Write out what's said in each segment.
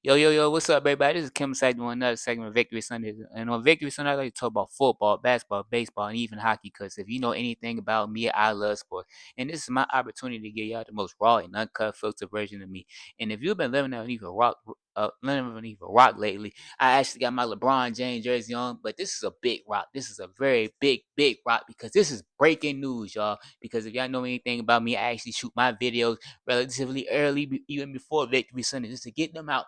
Yo, what's up, everybody? This is Kim Side doing another segment of Victory Sunday. And on Victory Sunday, I like to talk about football, basketball, baseball, and even hockey. Because if you know anything about me, I love sports. And this is my opportunity to give y'all the most raw and uncut filter version of me. And if you've been living underneath a rock lately, I actually got my LeBron James jersey on. But this is a big rock. This is a very big rock because this is breaking news, y'all. Because if y'all know anything about me, I actually shoot my videos relatively early, even before Victory Sunday, just to get them out.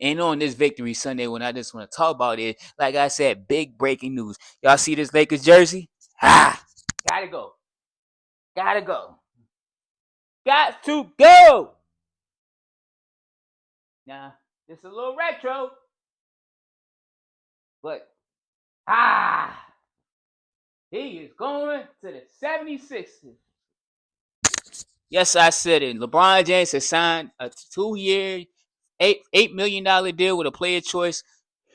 And on this Victory Sunday, when I just want to talk about it, like I said, big breaking news. Y'all see this Lakers jersey? Ha! Gotta go. Gotta go. Got to go. Now, it's a little retro, but he is going to the 76ers. Yes, I said it. LeBron James has signed a 2 year, $8 million deal with a player choice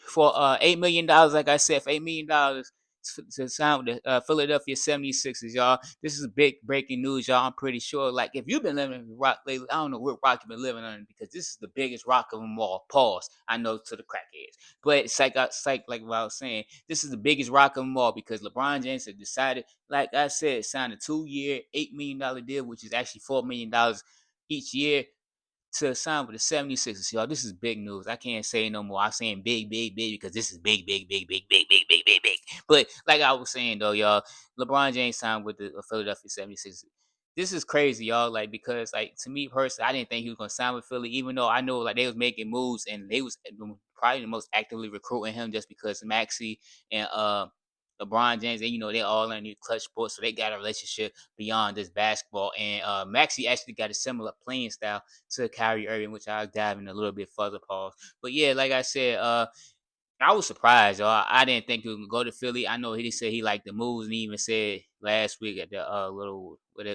for $8 million. Like I said, for $8 million to sign with the Philadelphia 76ers, y'all. This is big breaking news, y'all. I'm pretty sure. Like, if you've been living in rock lately, I don't know what rock you've been living on because this is the biggest rock of them all. Pause. I know to the crackheads, but like what I was saying, this is the biggest rock of them all because LeBron James has decided, like I said, signed a 2 year, $8 million deal, which is actually $4 million each year to sign with the 76ers. Y'all, this is big news. I can't say no more. I'm saying big because this is big. But like I was saying though, y'all, LeBron James signed with the Philadelphia 76ers. This is crazy, y'all. Like, because like to me personally, I didn't think he was gonna sign with Philly, even though I know like they was making moves and they was probably the most actively recruiting him just because Maxi and LeBron James, and they all in the clutch sports, so they got a relationship beyond this basketball. And Maxi actually got a similar playing style to Kyrie Irving, which I'll dive in a little bit further, pause. But yeah, like I said, I was surprised, y'all. I didn't think he was gonna go to Philly. I know he said he liked the moves, and he even said last week at the little with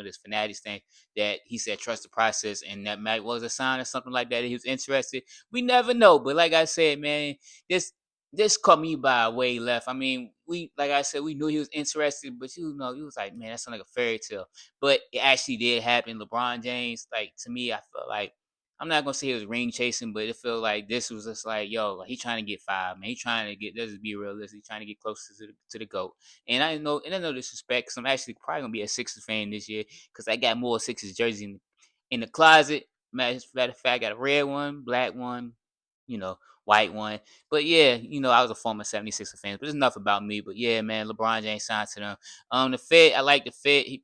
his fanatics thing that he said trust the process, and that might was a sign or something like that. He was interested. We never know, but like I said, man, this this caught me by a way left. I mean, we like I said, we knew he was interested, but he was like, man, that sounds like a fairy tale. But it actually did happen. LeBron James, like to me, I felt like I'm not gonna say it was ring chasing, but it felt like this was just like, yo, like, he trying to get five, man. He trying to get. Let's just be realistic. He trying to get closer to the goat. And I know disrespect, because I'm actually probably gonna be a Sixers fan this year because I got more Sixers jersey in the closet. Matter of fact, I got a red one, black one, you know, white one. But yeah, I was a former 76er fan. But it's enough about me. But yeah, man, LeBron James signed to them. The fit, I like the fit.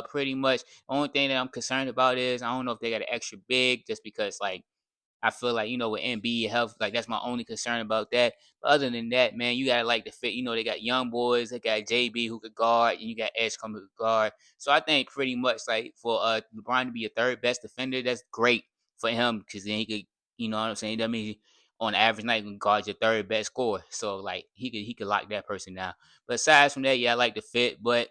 Pretty much. The only thing that I'm concerned about is I don't know if they got an extra big, just because like I feel like, with MB health, like that's my only concern about that. But other than that, man, you gotta like the fit. They got young boys, they got JB who could guard, and you got Edge coming to guard. So I think pretty much like for LeBron to be a third best defender, that's great for him because then he could, you know what I'm saying? That means on average night you can guard your third best scorer. So like he could lock that person down. But aside from that, yeah, I like the fit, but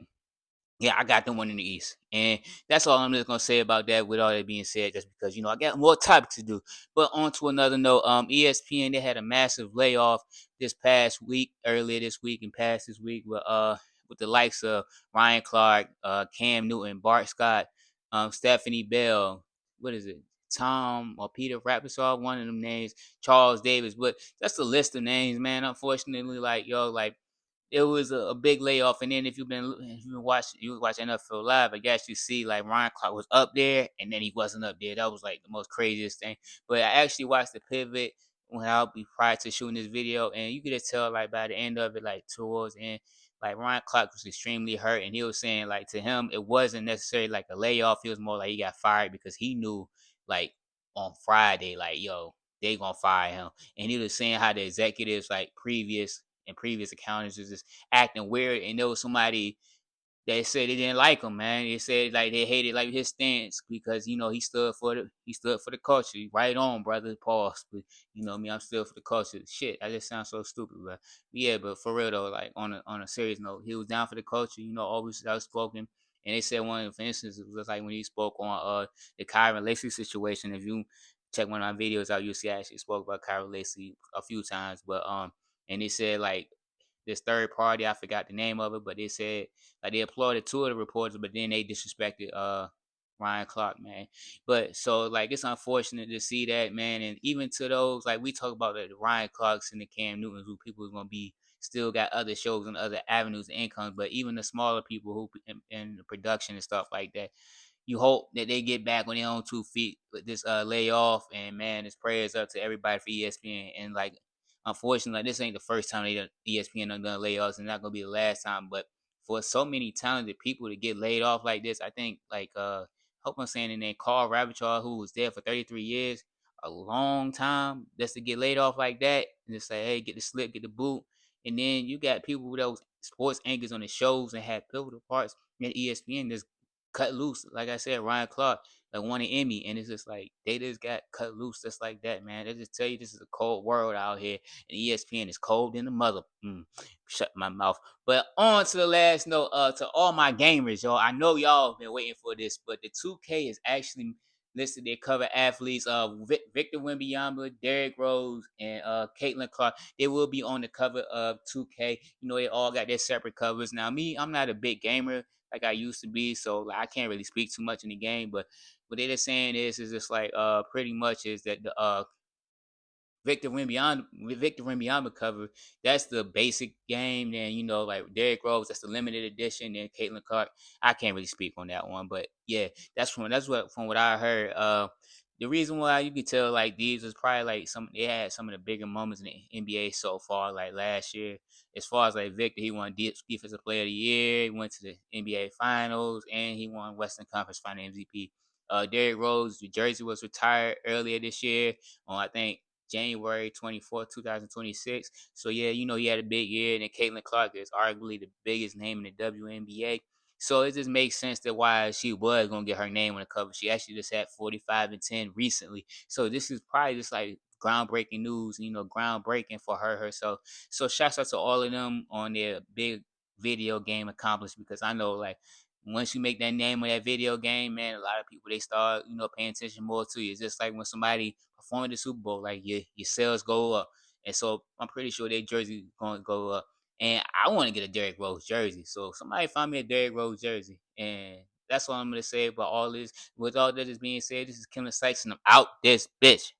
yeah, I got them one in the East. And that's all I'm just gonna say about that with all that being said, just because I got more topics to do. But on to another note, ESPN, they had a massive layoff this past week, earlier this week and past this week with the likes of Ryan Clark, Cam Newton, Bart Scott, Stephanie Bell, what is it? Tom or Peter Rapaport, one of them names, Charles Davis, but that's the list of names, man. Unfortunately, like like it was a big layoff. And then if you watch NFL Live, I guess you see like Ryan Clark was up there and then he wasn't up there. That was like the most craziest thing. But I actually watched the pivot when I'll be prior to shooting this video, and you could just tell like by the end of it, like towards the end, like Ryan Clark was extremely hurt, and he was saying like to him it wasn't necessarily like a layoff. It was more like he got fired because he knew like on Friday, like they gonna fire him, and he was saying how the executives like previous accountants was just acting weird, and there was somebody that said they didn't like him, man. They said like they hated like his stance because he stood for the culture. Right on, brother. Pause. But me, I'm still for the culture. Shit, I just sound so stupid, but yeah. But for real though, like on a serious note, he was down for the culture. Always outspoken. And they said for instance, it was like when he spoke on the Kyron Lacey situation. If you check one of my videos out, you'll see I actually spoke about Kyron Lacey a few times. But and they said like this third party, I forgot the name of it, but they said like they applauded two of the reporters, but then they disrespected Ryan Clark, man. But so like it's unfortunate to see that, man. And even to those like we talk about the Ryan Clarks and the Cam Newtons, who people is gonna be still got other shows and other avenues of income. But even the smaller people who in the production and stuff like that, you hope that they get back on their own 2 feet with this layoff. And man, it's prayers up to everybody for ESPN. And like, unfortunately, like, this ain't the first time ESPN done layoffs, and not gonna be the last time. But for so many talented people to get laid off like this, I think like hope I'm saying the name Carl Ravichar, who was there for 33 years, a long time, just to get laid off like that, and just say, hey, get the slip, get the boot. And then you got people with those sports anchors on the shows and had pivotal parts at ESPN just cut loose. Like I said, Ryan Clark like won an Emmy, and it's just like they just got cut loose just like that, man. They just tell you this is a cold world out here, and ESPN is cold in the mother. Shut my mouth. But on to the last note, to all my gamers, y'all. I know y'all been waiting for this, but the 2K is actually listed their cover athletes. Victor Wembanyama, Derrick Rose, and Caitlin Clark. They will be on the cover of 2K. You know, they all got their separate covers. Now, me, I'm not a big gamer like I used to be, so like, I can't really speak too much in the game. But what they're saying is just like pretty much is that the Victor Wembanyama cover, that's the basic game. Then you know, like Derrick Rose, that's the limited edition. And Caitlin Clark, I can't really speak on that one, but yeah, that's what from what I heard. The reason why you could tell like these was probably like they had some of the bigger moments in the NBA so far, like last year. As far as like Victor, he won Defensive Player of the Year, he went to the NBA Finals, and he won Western Conference Final MVP. Derrick Rose, the jersey was retired earlier this year on I think January 24th, 2026. So yeah, you know, he had a big year, and then Caitlin Clark is arguably the biggest name in the WNBA. So it just makes sense that why she was gonna get her name on the cover. She actually just had 45-10 recently. So this is probably just like groundbreaking news, you know, groundbreaking for her herself. So shouts out to all of them on their big video game accomplishment, because I know like once you make that name of that video game, man, a lot of people they start, you know, paying attention more to you. It's just like when somebody performing the Super Bowl, like your sales go up. And so I'm pretty sure their jersey gonna go up. And I want to get a Derrick Rose jersey. So somebody find me a Derrick Rose jersey. And that's all I'm gonna say about all this. With all that is being said, this is Kevin Sykes, and I'm out this bitch.